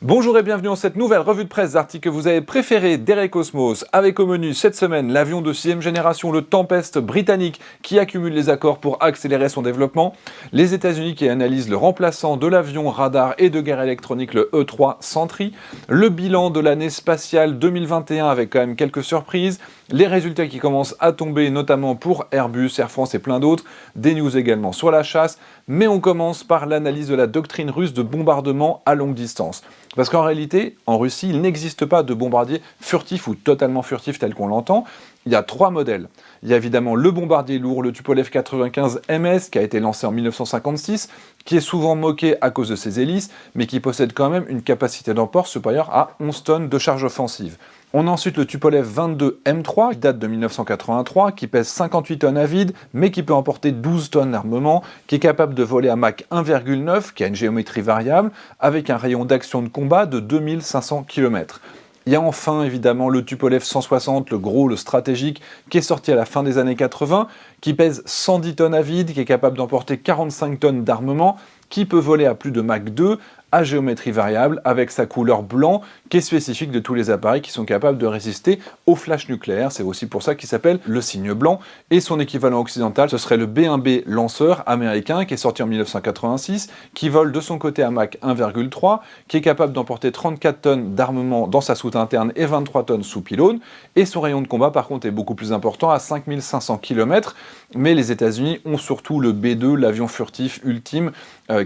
Bonjour et bienvenue dans cette nouvelle revue de presse d'articles que vous avez préférés d'Air Cosmos, avec au menu cette semaine l'avion de 6e génération, le Tempest britannique, qui accumule les accords pour accélérer son développement, les États-Unis qui analysent le remplaçant de l'avion radar et de guerre électronique, le E-3 Sentry, le bilan de l'année spatiale 2021 avec quand même quelques surprises, les résultats qui commencent à tomber notamment pour Airbus, Air France et plein d'autres, des news également sur la chasse, mais on commence par l'analyse de la doctrine russe de bombardement à longue distance. Parce qu'en réalité, en Russie, il n'existe pas de bombardier furtif ou totalement furtif tel qu'on l'entend. Il y a trois modèles. Il y a évidemment le bombardier lourd, le Tupolev 95 MS, qui a été lancé en 1956, qui est souvent moqué à cause de ses hélices, mais qui possède quand même une capacité d'emport supérieure à 11 tonnes de charge offensive. On a ensuite le Tupolev 22 M3, qui date de 1983, qui pèse 58 tonnes à vide, mais qui peut emporter 12 tonnes d'armement, qui est capable de voler à Mach 1,9, qui a une géométrie variable, avec un rayon d'action de combat de 2500 km. Il y a enfin évidemment le Tupolev 160, le gros, le stratégique, qui est sorti à la fin des années 80, qui pèse 110 tonnes à vide, qui est capable d'emporter 45 tonnes d'armement, qui peut voler à plus de Mach 2, à géométrie variable, avec sa couleur blanc, qui est spécifique de tous les appareils qui sont capables de résister au flash nucléaire. C'est aussi pour ça qu'il s'appelle le signe blanc. Et son équivalent occidental, ce serait le B-1B lanceur américain, qui est sorti en 1986, qui vole de son côté à Mach 1,3, qui est capable d'emporter 34 tonnes d'armement dans sa soute interne et 23 tonnes sous pylône. Et son rayon de combat, par contre, est beaucoup plus important, à 5500 km. Mais les États-Unis ont surtout le B-2, l'avion furtif ultime,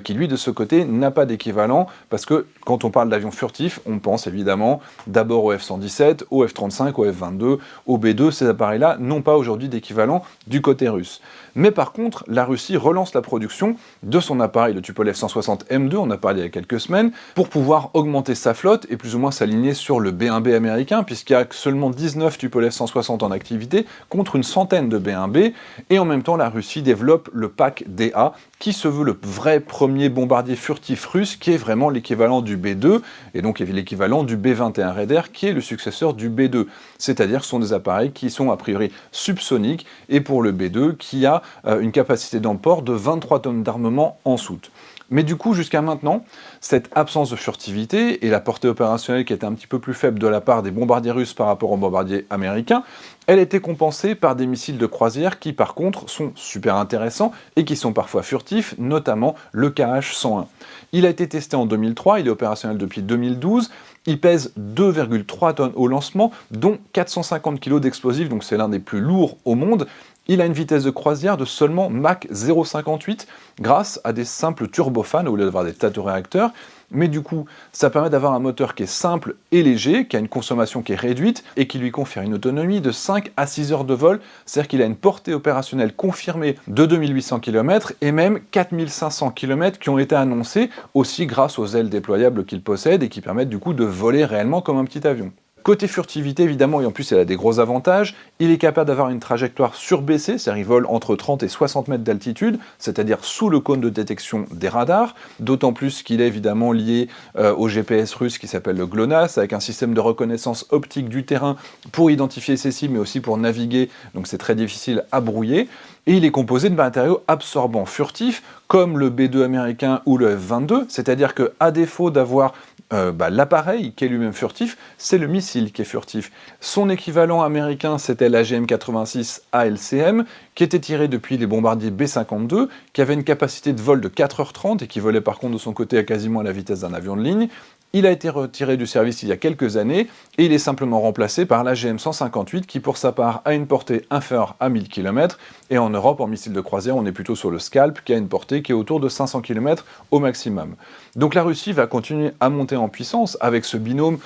qui lui, de ce côté, n'a pas d'équivalent, parce que quand on parle d'avion furtif, on pense évidemment d'abord au F-117, au F-35, au F-22, au B-2. Ces appareils-là n'ont pas aujourd'hui d'équivalent du côté russe. Mais par contre, la Russie relance la production de son appareil, le Tupolev 160 M2, on a parlé il y a quelques semaines, pour pouvoir augmenter sa flotte et plus ou moins s'aligner sur le B-1B américain, puisqu'il y a seulement 19 Tupolev 160 en activité, contre une centaine de B-1B, et en même temps, la Russie développe le Pak DA, qui se veut le vrai premier bombardier furtif russe, qui est vraiment l'équivalent du B-2, et donc l'équivalent du B-21 Raider, qui est le successeur du B-2. C'est-à-dire que ce sont des appareils qui sont a priori subsoniques, et pour le B-2, qui a une capacité d'emport de 23 tonnes d'armement en soute. Mais du coup, jusqu'à maintenant, cette absence de furtivité et la portée opérationnelle qui était un petit peu plus faible de la part des bombardiers russes par rapport aux bombardiers américains, elle était compensée par des missiles de croisière qui, par contre, sont super intéressants et qui sont parfois furtifs, notamment le KH-101. Il a été testé en 2003, il est opérationnel depuis 2012, il pèse 2,3 tonnes au lancement, dont 450 kg d'explosifs, donc c'est l'un des plus lourds au monde. Il a une vitesse de croisière de seulement Mach 0,58 grâce à des simples turbofans au lieu d'avoir des tas de réacteurs. Mais du coup, ça permet d'avoir un moteur qui est simple et léger, qui a une consommation qui est réduite et qui lui confère une autonomie de 5 à 6 heures de vol. C'est-à-dire qu'il a une portée opérationnelle confirmée de 2800 km et même 4500 km qui ont été annoncés aussi grâce aux ailes déployables qu'il possède et qui permettent du coup de voler réellement comme un petit avion. Côté furtivité, évidemment, et en plus il a des gros avantages, il est capable d'avoir une trajectoire surbaissée, c'est-à-dire il vole entre 30 et 60 mètres d'altitude, c'est-à-dire sous le cône de détection des radars, d'autant plus qu'il est évidemment lié au GPS russe qui s'appelle le GLONASS, avec un système de reconnaissance optique du terrain pour identifier ses cibles, mais aussi pour naviguer, donc c'est très difficile à brouiller. Et il est composé de matériaux absorbants furtifs, comme le B-2 américain ou le F-22, c'est-à-dire qu'à défaut d'avoir l'appareil qui est lui-même furtif, c'est le missile qui est furtif. Son équivalent américain, c'était l'AGM-86 ALCM, qui était tiré depuis les bombardiers B-52, qui avait une capacité de vol de 4h30 et qui volait par contre de son côté à quasiment la vitesse d'un avion de ligne. Il a été retiré du service il y a quelques années et il est simplement remplacé par l'AGM-158 qui pour sa part a une portée inférieure à 1000 km et en Europe en missile de croisière on est plutôt sur le Scalp qui a une portée qui est autour de 500 km au maximum. Donc la Russie va continuer à monter en puissance avec ce binôme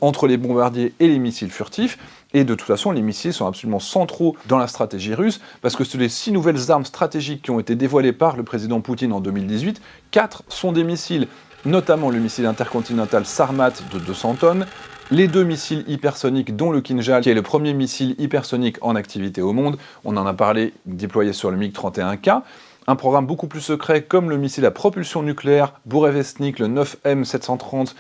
entre les bombardiers et les missiles furtifs. Et de toute façon, les missiles sont absolument centraux dans la stratégie russe, parce que sur les 6 nouvelles armes stratégiques qui ont été dévoilées par le président Poutine en 2018, 4 sont des missiles, notamment le missile intercontinental Sarmat de 200 tonnes, les 2 missiles hypersoniques, dont le Kinjal, qui est le premier missile hypersonique en activité au monde, on en a parlé, déployé sur le MiG-31K, un programme beaucoup plus secret comme le missile à propulsion nucléaire Burevestnik, le 9M730,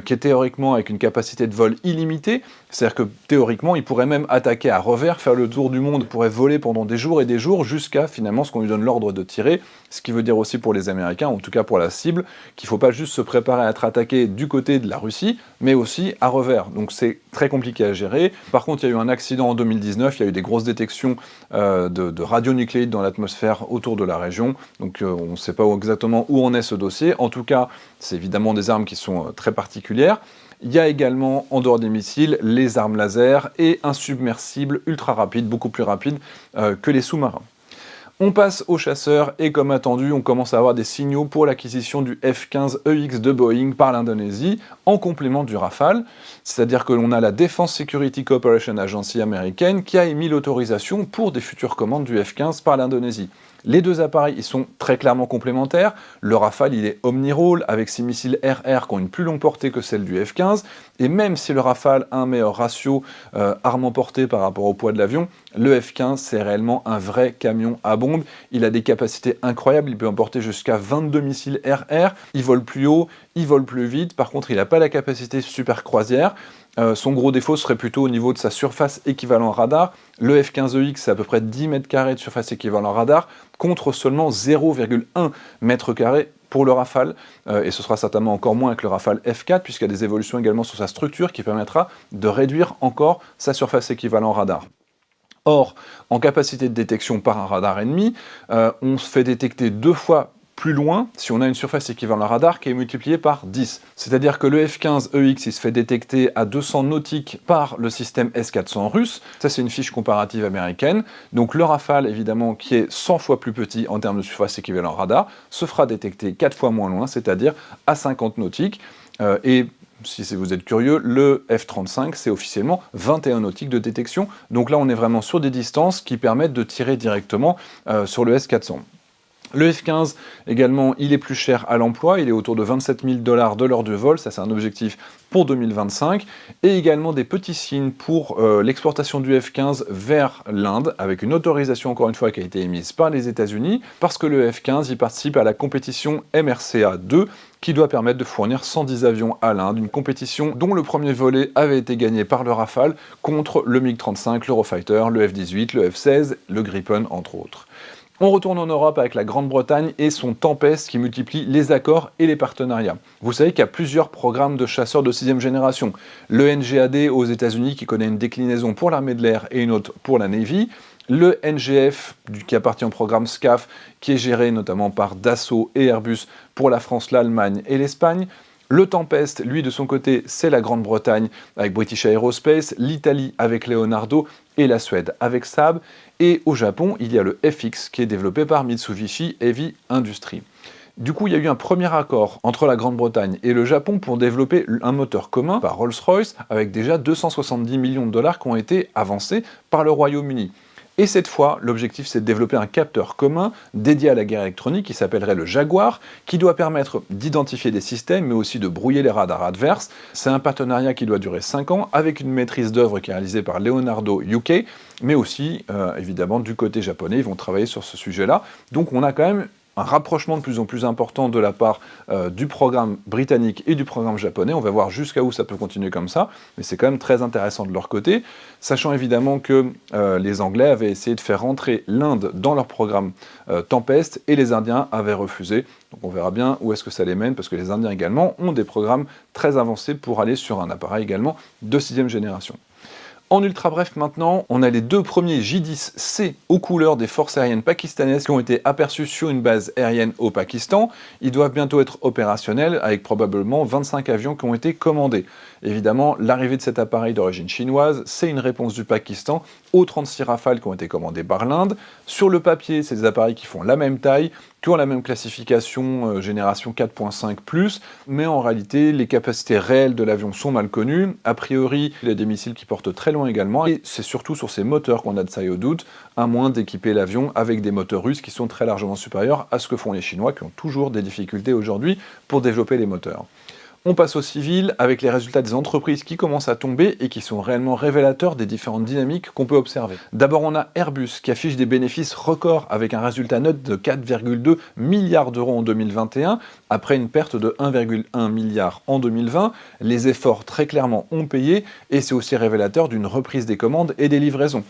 qui est théoriquement avec une capacité de vol illimitée. C'est-à-dire que théoriquement, il pourrait même attaquer à revers, faire le tour du monde, pourrait voler pendant des jours et des jours jusqu'à finalement ce qu'on lui donne l'ordre de tirer. Ce qui veut dire aussi pour les Américains, en tout cas pour la cible, qu'il ne faut pas juste se préparer à être attaqué du côté de la Russie, mais aussi à revers. Donc c'est très compliqué à gérer. Par contre, il y a eu un accident en 2019, il y a eu des grosses détections de radionucléides dans l'atmosphère autour de la région. Donc on ne sait pas exactement où en est ce dossier. En tout cas, c'est évidemment des armes qui sont très particulières. Il y a également, en dehors des missiles, les armes laser et un submersible ultra rapide, beaucoup plus rapide que les sous-marins. On passe aux chasseurs et comme attendu, on commence à avoir des signaux pour l'acquisition du F-15EX de Boeing par l'Indonésie en complément du Rafale. C'est-à-dire que l'on a la Defense Security Cooperation Agency américaine qui a émis l'autorisation pour des futures commandes du F-15 par l'Indonésie. Les deux appareils, ils sont très clairement complémentaires. Le Rafale, il est omni-rôle avec ses missiles RR qui ont une plus longue portée que celle du F-15. Et même si le Rafale a un meilleur ratio arme-emportée par rapport au poids de l'avion, le F-15, c'est réellement un vrai camion à bombe. Il a des capacités incroyables, il peut emporter jusqu'à 22 missiles RR. Il vole plus haut, il vole plus vite. Par contre, il n'a pas la capacité super croisière. Son gros défaut serait plutôt au niveau de sa surface équivalent radar. Le F-15EX, c'est à peu près 10 mètres carrés de surface équivalent radar, contre seulement 0,1 mètre carré pour le Rafale, et ce sera certainement encore moins avec le Rafale F4, puisqu'il y a des évolutions également sur sa structure qui permettra de réduire encore sa surface équivalent radar. Or, en capacité de détection par un radar ennemi, on se fait détecter 2 fois plus loin si on a une surface équivalent radar qui est multipliée par 10. C'est-à-dire que le F-15EX il se fait détecter à 200 nautiques par le système S-400 russe. Ça, c'est une fiche comparative américaine. Donc le Rafale, évidemment, qui est 100 fois plus petit en termes de surface équivalent radar, se fera détecter 4 fois moins loin, c'est-à-dire à 50 nautiques. Et si vous êtes curieux, le F-35, c'est officiellement 21 nautiques de détection. Donc là, on est vraiment sur des distances qui permettent de tirer directement sur le S-400. Le F-15, également, il est plus cher à l'emploi, il est autour de 27 000 $ de l'heure de vol, ça c'est un objectif pour 2025, et également des petits signes pour l'exportation du F-15 vers l'Inde, avec une autorisation encore une fois qui a été émise par les États-Unis, parce que le F-15 y participe à la compétition MRCA 2, qui doit permettre de fournir 110 avions à l'Inde, une compétition dont le premier volet avait été gagné par le Rafale contre le MiG-35, l'Eurofighter, le F-18, le F-16, le Gripen entre autres. On retourne en Europe avec la Grande-Bretagne et son Tempest qui multiplie les accords et les partenariats. Vous savez qu'il y a plusieurs programmes de chasseurs de 6e génération. Le NGAD aux États-Unis qui connaît une déclinaison pour l'armée de l'air et une autre pour la Navy. Le NGF qui appartient au programme SCAF qui est géré notamment par Dassault et Airbus pour la France, l'Allemagne et l'Espagne. Le Tempest, lui, de son côté, c'est la Grande-Bretagne avec British Aerospace, l'Italie avec Leonardo et la Suède avec Saab. Et au Japon, il y a le FX qui est développé par Mitsubishi Heavy Industries. Du coup, il y a eu un premier accord entre la Grande-Bretagne et le Japon pour développer un moteur commun par Rolls-Royce avec déjà 270 millions de $ qui ont été avancés par le Royaume-Uni. Et cette fois, l'objectif c'est de développer un capteur commun dédié à la guerre électronique qui s'appellerait le Jaguar, qui doit permettre d'identifier des systèmes mais aussi de brouiller les radars adverses. C'est un partenariat qui doit durer 5 ans avec une maîtrise d'œuvre qui est réalisée par Leonardo UK, mais aussi évidemment du côté japonais, ils vont travailler sur ce sujet-là. Donc on a quand même un rapprochement de plus en plus important de la part du programme britannique et du programme japonais. On va voir jusqu'à où ça peut continuer comme ça, mais c'est quand même très intéressant de leur côté, sachant évidemment que les Anglais avaient essayé de faire rentrer l'Inde dans leur programme Tempest, et les Indiens avaient refusé. Donc on verra bien où est-ce que ça les mène, parce que les Indiens également ont des programmes très avancés pour aller sur un appareil également de 6e génération. En ultra bref maintenant, on a les 2 premiers J-10C aux couleurs des forces aériennes pakistanaises qui ont été aperçus sur une base aérienne au Pakistan. Ils doivent bientôt être opérationnels avec probablement 25 avions qui ont été commandés. Évidemment, l'arrivée de cet appareil d'origine chinoise, c'est une réponse du Pakistan aux 36 Rafales qui ont été commandés par l'Inde. Sur le papier, c'est des appareils qui font la même taille, qui ont la même classification génération 4.5+, mais en réalité, les capacités réelles de l'avion sont mal connues. A priori, il y a des missiles qui portent très loin également, et c'est surtout sur ces moteurs qu'on a de sérieux doutes, à moins d'équiper l'avion avec des moteurs russes qui sont très largement supérieurs à ce que font les Chinois, qui ont toujours des difficultés aujourd'hui pour développer les moteurs. On passe au civil avec les résultats des entreprises qui commencent à tomber et qui sont réellement révélateurs des différentes dynamiques qu'on peut observer. D'abord, on a Airbus qui affiche des bénéfices records avec un résultat net de 4,2 milliards d'euros en 2021 après une perte de 1,1 milliard en 2020. Les efforts très clairement ont payé et c'est aussi révélateur d'une reprise des commandes et des livraisons.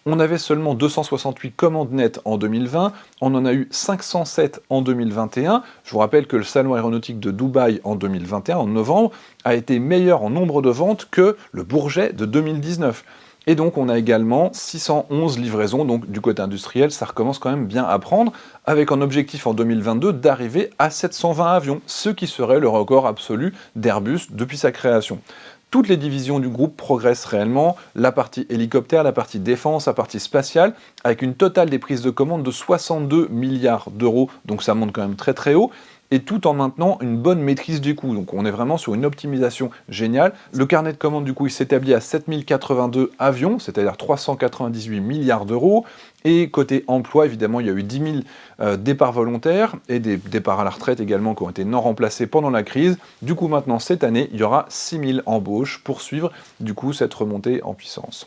On avait seulement 268 commandes nettes en 2020, on en a eu 507 en 2021. Je vous rappelle que le salon aéronautique de Dubaï en 2021, en novembre, a été meilleur en nombre de ventes que le Bourget de 2019. Et donc on a également 611 livraisons, donc du côté industriel, ça recommence quand même bien à prendre, avec un objectif en 2022 d'arriver à 720 avions, ce qui serait le record absolu d'Airbus depuis sa création. Toutes les divisions du groupe progressent réellement, la partie hélicoptère, la partie défense, la partie spatiale, avec une totale des prises de commandes de 62 milliards d'euros, donc ça monte quand même très très haut, et tout en maintenant une bonne maîtrise du coût. Donc on est vraiment sur une optimisation géniale. Le carnet de commandes du coup il s'établit à 7082 avions, c'est-à-dire 398 milliards d'euros. Et côté emploi, évidemment, il y a eu 10 000 départs volontaires et des départs à la retraite également qui ont été non remplacés pendant la crise. Du coup maintenant cette année, il y aura 6 000 embauches pour suivre du coup cette remontée en puissance.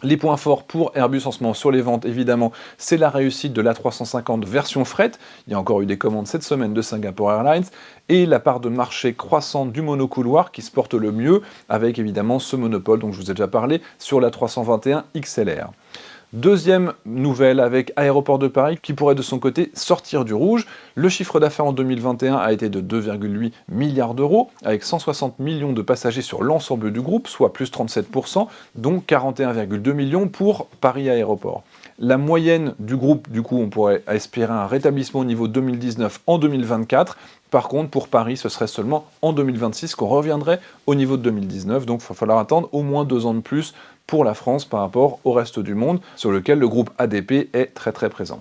Les points forts pour Airbus en ce moment sur les ventes, évidemment, c'est la réussite de l'A350 version fret. Il y a encore eu des commandes cette semaine de Singapore Airlines et la part de marché croissante du monocouloir qui se porte le mieux avec évidemment ce monopole dont je vous ai déjà parlé sur l'A321 XLR. Deuxième nouvelle avec Aéroport de Paris qui pourrait de son côté sortir du rouge. Le chiffre d'affaires en 2021 a été de 2,8 milliards d'euros avec 160 millions de passagers sur l'ensemble du groupe, soit plus 37%, dont 41,2 millions pour Paris Aéroport. La moyenne du groupe, du coup, on pourrait espérer un rétablissement au niveau 2019 en 2024. Par contre, pour Paris, ce serait seulement en 2026 qu'on reviendrait au niveau de 2019. Donc, il va falloir attendre au moins 2 ans de plus pour la France par rapport au reste du monde, sur lequel le groupe ADP est très très présent.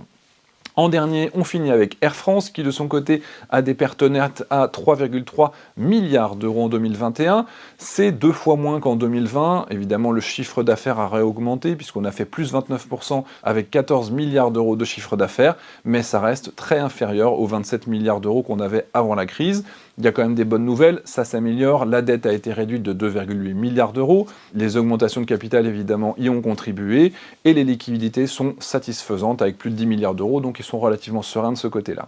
En dernier, on finit avec Air France qui de son côté a des pertes nettes à 3,3 milliards d'euros en 2021. C'est 2 fois moins qu'en 2020. Évidemment, le chiffre d'affaires a réaugmenté puisqu'on a fait plus 29% avec 14 milliards d'euros de chiffre d'affaires, mais ça reste très inférieur aux 27 milliards d'euros qu'on avait avant la crise. Il y a quand même des bonnes nouvelles, ça s'améliore, la dette a été réduite de 2,8 milliards d'euros, les augmentations de capital évidemment y ont contribué, et les liquidités sont satisfaisantes avec plus de 10 milliards d'euros, donc ils sont relativement sereins de ce côté-là.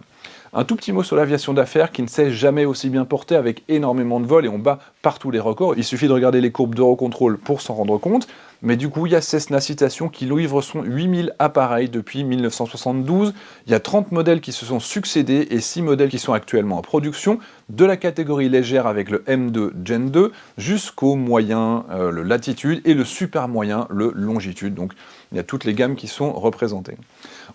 Un tout petit mot sur l'aviation d'affaires qui ne s'est jamais aussi bien portée avec énormément de vols et on bat partout les records. Il suffit de regarder les courbes d'Eurocontrol pour s'en rendre compte. Mais du coup, il y a Cessna Citation qui livre son 8000 appareils depuis 1972. Il y a 30 modèles qui se sont succédés et 6 modèles qui sont actuellement en production, de la catégorie légère avec le M2 Gen 2 jusqu'au moyen, le Latitude, et le super moyen, le Longitude. Donc il y a toutes les gammes qui sont représentées.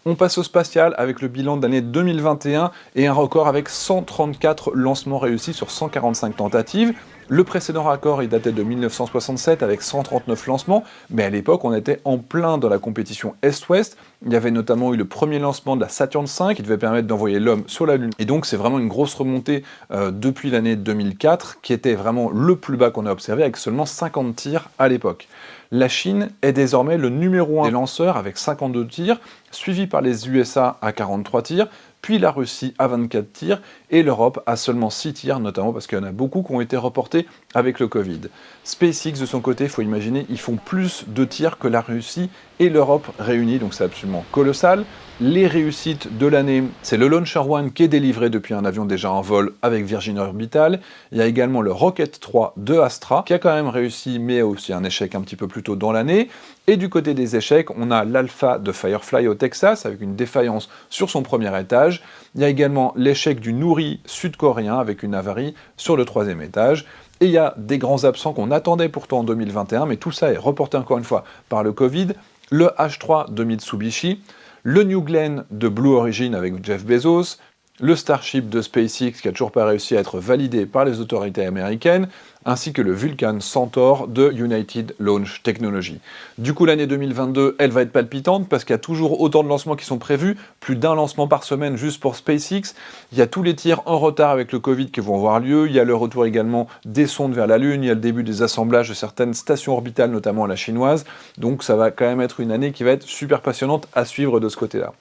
On passe au spatial avec le bilan de l'année 2021 et un record avec 134 lancements réussis sur 145 tentatives. Le précédent record il datait de 1967 avec 139 lancements, mais à l'époque on était en plein dans la compétition Est-Ouest. Il y avait notamment eu le premier lancement de la Saturn V qui devait permettre d'envoyer l'homme sur la Lune. Et donc c'est vraiment une grosse remontée depuis l'année 2004 qui était vraiment le plus bas qu'on a observé avec seulement 50 tirs à l'époque. La Chine est désormais le numéro 1 des lanceurs avec 52 tirs, suivi par les USA à 43 tirs, puis la Russie à 24 tirs, et l'Europe à seulement 6 tirs, notamment parce qu'il y en a beaucoup qui ont été reportés avec le Covid. SpaceX, de son côté, il faut imaginer, ils font plus de tirs que la Russie et l'Europe réunies, donc c'est absolument colossal. Les réussites de l'année, c'est le Launcher One qui est délivré depuis un avion déjà en vol avec Virgin Orbital. Il y a également le Rocket 3 de Astra, qui a quand même réussi, mais aussi un échec un petit peu plus tôt dans l'année. Et du côté des échecs, on a l'Alpha de Firefly au Texas, avec une défaillance sur son premier étage. Il y a également l'échec du Nouri sud-coréen, avec une avarie sur le 3e étage. Et il y a des grands absents qu'on attendait pourtant en 2021, mais tout ça est reporté encore une fois par le Covid. Le H3 de Mitsubishi, le New Glenn de Blue Origin avec Jeff Bezos, le Starship de SpaceX qui n'a toujours pas réussi à être validé par les autorités américaines, ainsi que le Vulcan Centaur de United Launch Technology. Du coup, l'année 2022, elle va être palpitante parce qu'il y a toujours autant de lancements qui sont prévus, plus d'un lancement par semaine juste pour SpaceX. Il y a tous les tirs en retard avec le Covid qui vont avoir lieu, il y a le retour également des sondes vers la Lune, il y a le début des assemblages de certaines stations orbitales, notamment la chinoise. Donc ça va quand même être une année qui va être super passionnante à suivre de ce côté-là.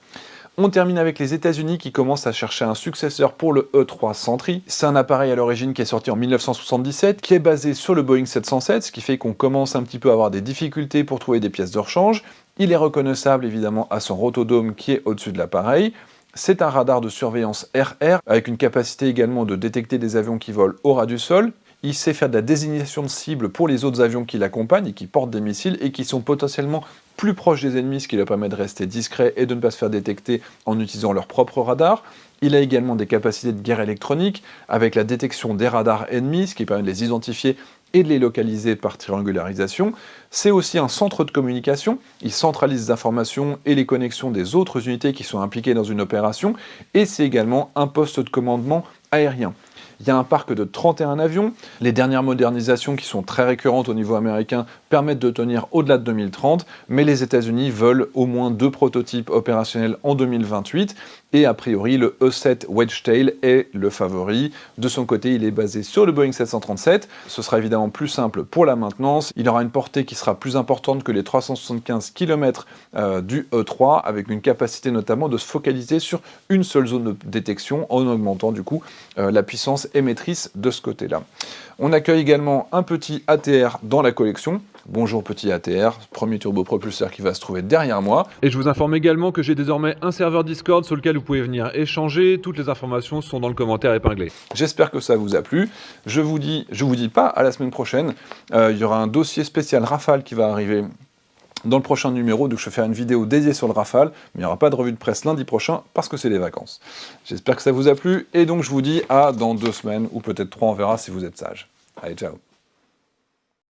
On termine avec les États-Unis qui commencent à chercher un successeur pour le E3 Sentry. C'est un appareil à l'origine qui est sorti en 1977, qui est basé sur le Boeing 707, ce qui fait qu'on commence un petit peu à avoir des difficultés pour trouver des pièces de rechange. Il est reconnaissable évidemment à son rotodome qui est au-dessus de l'appareil. C'est un radar de surveillance RR, avec une capacité également de détecter des avions qui volent au ras du sol. Il sait faire de la désignation de cible pour les autres avions qui l'accompagnent et qui portent des missiles et qui sont potentiellement plus proches des ennemis, ce qui leur permet de rester discret et de ne pas se faire détecter en utilisant leur propre radar. Il a également des capacités de guerre électronique, avec la détection des radars ennemis, ce qui permet de les identifier et de les localiser par triangularisation. C'est aussi un centre de communication, il centralise les informations et les connexions des autres unités qui sont impliquées dans une opération, et c'est également un poste de commandement aérien. Il y a un parc de 31 avions. Les dernières modernisations qui sont très récurrentes au niveau américain permettent de tenir au-delà de 2030, mais les États-Unis veulent au moins 2 prototypes opérationnels en 2028, et a priori le E7 Wedgetail est le favori. De son côté, il est basé sur le Boeing 737. Ce sera évidemment plus simple pour la maintenance. Il aura une portée qui sera plus importante que les 375 km du E3, avec une capacité notamment de se focaliser sur une seule zone de détection, en augmentant du coup la puissance émettrice de ce côté-là. On accueille également un petit ATR dans la collection. Bonjour petit ATR, premier turbopropulseur qui va se trouver derrière moi. Et je vous informe également que j'ai désormais un serveur Discord sur lequel vous pouvez venir échanger. Toutes les informations sont dans le commentaire épinglé. J'espère que ça vous a plu. Je vous dis pas à la semaine prochaine. Il y aura un dossier spécial Rafale qui va arriver dans le prochain numéro, donc je vais faire une vidéo dédiée sur le Rafale, mais il n'y aura pas de revue de presse lundi prochain parce que c'est les vacances. J'espère que ça vous a plu, et donc je vous dis à dans 2 semaines, ou peut-être 3, on verra si vous êtes sage. Allez, ciao.